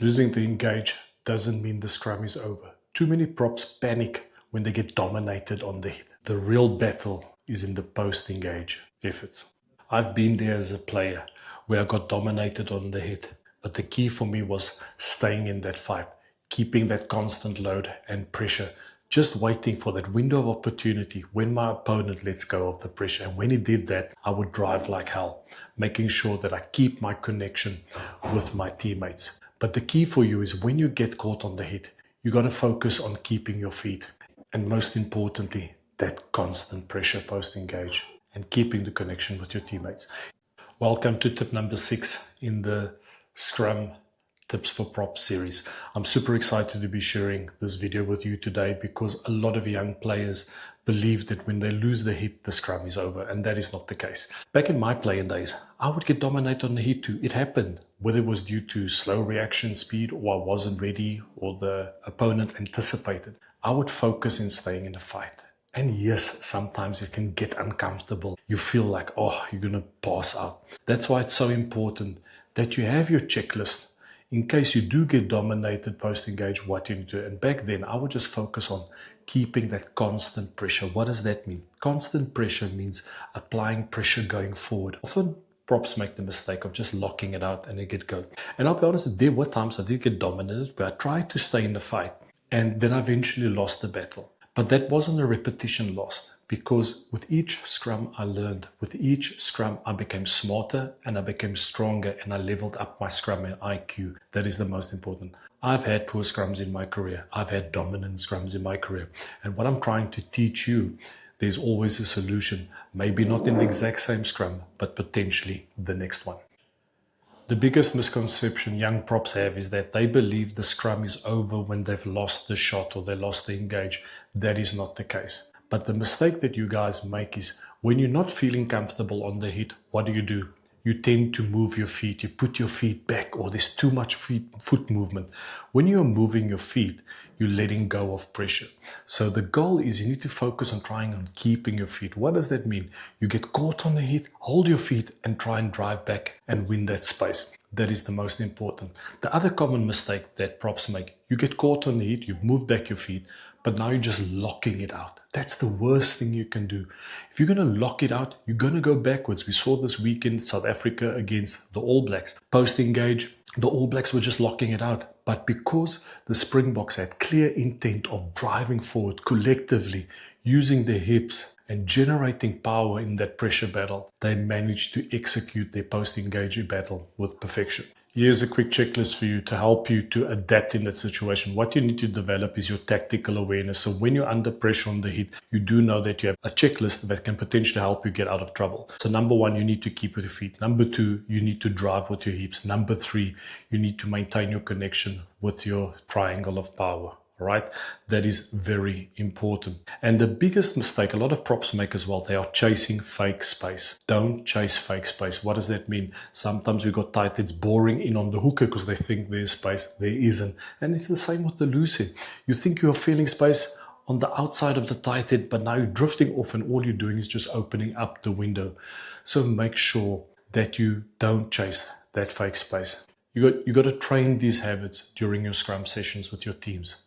Losing the engage doesn't mean the scrum is over. Too many props panic when they get dominated on the hit. The real battle is in the post-engage efforts. I've been there as a player where I got dominated on the hit, but the key for me was staying in that fight, keeping that constant load and pressure, just waiting for that window of opportunity when my opponent lets go of the pressure. And when he did that, I would drive like hell, making sure that I keep my connection with my teammates. But the key for you is when you get caught on the hit, you got to focus on keeping your feet. And most importantly, that constant pressure post-engage and keeping the connection with your teammates. Welcome to tip number 6 in the Scrum Tips for Props series. I'm super excited to be sharing this video with you today because a lot of young players believe that when they lose the hit, the scrum is over, and that is not the case. Back in my playing days, I would get dominated on the hit too. It happened, whether it was due to slow reaction speed or I wasn't ready or the opponent anticipated. I would focus in staying in the fight. And yes, sometimes it can get uncomfortable. You feel like, oh, you're going to pass out. That's why it's so important that you have your checklist in case you do get dominated post-engage, what you need to do. And back then, I would just focus on keeping that constant pressure. What does that mean? Constant pressure means applying pressure going forward. Often, props make the mistake of just locking it out and they get going. And I'll be honest, there were times I did get dominated, but I tried to stay in the fight. And then I eventually lost the battle. But that wasn't a repetition lost, because with each scrum I learned, with each scrum I became smarter and I became stronger and I leveled up my scrum and IQ. That is the most important. I've had poor scrums in my career. I've had dominant scrums in my career. And what I'm trying to teach you, there's always a solution. Maybe not in the exact same scrum, but potentially the next one. The biggest misconception young props have is that they believe the scrum is over when they've lost the shot or they lost the engage. That is not the case. But the mistake that you guys make is when you're not feeling comfortable on the hit, what do? You tend to move your feet, you put your feet back, or there's too much foot movement. When you're moving your feet, you're letting go of pressure. So the goal is you need to focus on trying on keeping your feet. What does that mean? You get caught on the hit, hold your feet and try and drive back and win that space. That is the most important. The other common mistake that props make, you get caught on the hit, you've moved back your feet, but now you're just locking it out. That's the worst thing you can do. If you're going to lock it out, you're going to go backwards. We saw this weekend South Africa against the All Blacks. Post-engage, the All Blacks were just locking it out. But because the Springboks had clear intent of driving forward collectively, using their hips and generating power in that pressure battle, they managed to execute their post-engage battle with perfection. Here's a quick checklist for you to help you to adapt in that situation. What you need to develop is your tactical awareness. So when you're under pressure on the hit, you do know that you have a checklist that can potentially help you get out of trouble. So number 1, you need to keep with your feet. Number 2, you need to drive with your hips. Number 3, you need to maintain your connection with your triangle of power. Right? That is very important. And the biggest mistake a lot of props make as well, they are chasing fake space. Don't chase fake space. What does that mean? Sometimes we got tight heads boring in on the hooker because they think there's space. There isn't. And it's the same with the loose head. You think you're feeling space on the outside of the tight head, but now you're drifting off and all you're doing is just opening up the window. So make sure that you don't chase that fake space. You got to train these habits during your scrum sessions with your teams.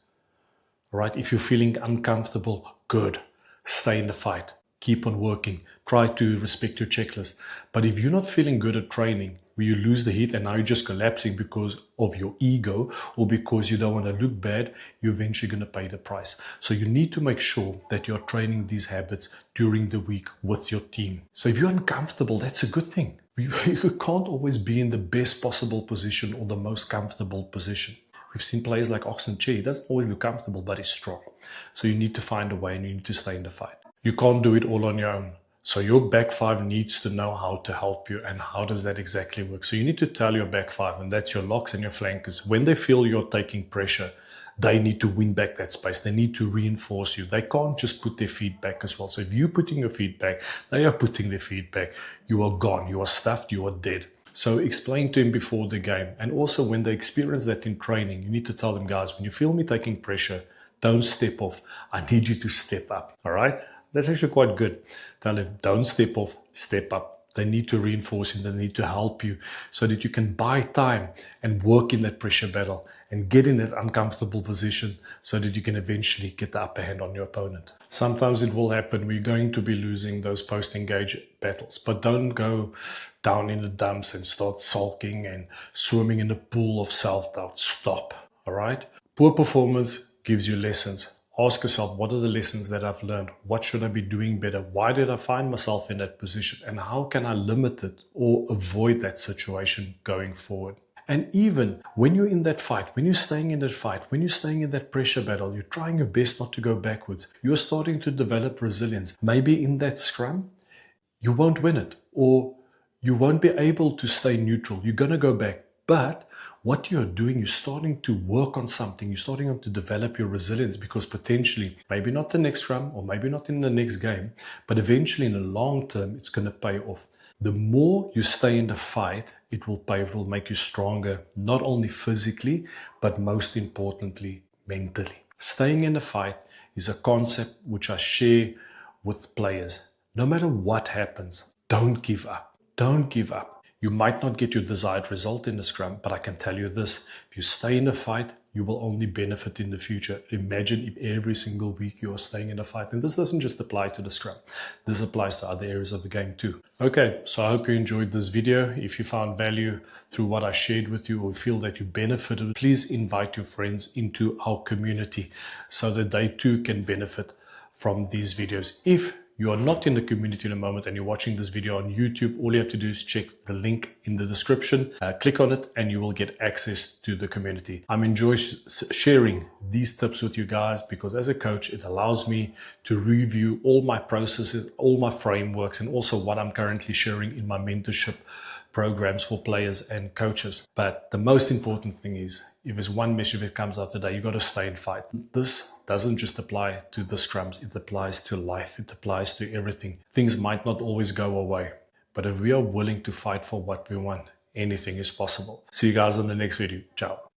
Right? If you're feeling uncomfortable, good. Stay in the fight. Keep on working. Try to respect your checklist. But if you're not feeling good at training, where you lose the hit and now you're just collapsing because of your ego or because you don't want to look bad, you're eventually going to pay the price. So you need to make sure that you're training these habits during the week with your team. So if you're uncomfortable, that's a good thing. You can't always be in the best possible position or the most comfortable position. We've seen players like Oxen Chi. He doesn't always look comfortable, but he's strong. So you need to find a way and you need to stay in the fight. You can't do it all on your own. So your back 5 needs to know how to help you. And how does that exactly work? So you need to tell your back 5, and that's your locks and your flankers. When they feel you're taking pressure, they need to win back that space. They need to reinforce you. They can't just put their feet back as well. So if you're putting your feet back, they are putting their feet back. You are gone. You are stuffed. You are dead. So explain to him before the game. And also when they experience that in training, you need to tell them, guys, when you feel me taking pressure, don't step off. I need you to step up. All right? That's actually quite good. Tell him, don't step off, step up. They need to reinforce you. They need to help you so that you can buy time and work in that pressure battle and get in that uncomfortable position so that you can eventually get the upper hand on your opponent. Sometimes it will happen. We're going to be losing those post-engage battles, but don't go down in the dumps and start sulking and swimming in a pool of self-doubt. Stop, all right? Poor performance gives you lessons. Ask yourself, what are the lessons that I've learned? What should I be doing better? Why did I find myself in that position? And how can I limit it or avoid that situation going forward? And even when you're in that fight, when you're staying in that fight, when you're staying in that pressure battle, you're trying your best not to go backwards. You're starting to develop resilience. Maybe in that scrum, you won't win it, or you won't be able to stay neutral. You're going to go back. But what you're doing, you're starting to work on something. You're starting to develop your resilience, because potentially, maybe not the next scrum or maybe not in the next game, but eventually in the long term, it's going to pay off. The more you stay in the fight, it will pay, it will make you stronger, not only physically, but most importantly, mentally. Staying in the fight is a concept which I share with players. No matter what happens, don't give up. Don't give up. You might not get your desired result in the scrum, but I can tell you this, if you stay in a fight, you will only benefit in the future. Imagine if every single week you are staying in a fight. And this doesn't just apply to the scrum. This applies to other areas of the game too. Okay, so I hope you enjoyed this video. If you found value through what I shared with you or feel that you benefited, please invite your friends into our community so that they too can benefit from these videos. If you are not in the community in a moment and you're watching this video on YouTube, all you have to do is check the link in the description, click on it, and you will get access to the community. I'm enjoying sharing these tips with you guys because as a coach, it allows me to review all my processes, all my frameworks, and also what I'm currently sharing in my mentorship programs for players and coaches. But the most important thing is, if there's one message that comes out today, you got to stay and fight. This doesn't just apply to the scrums, it applies to life, it applies to everything. Things might not always go away, but if we are willing to fight for what we want, anything is possible. See you guys in the next video. Ciao.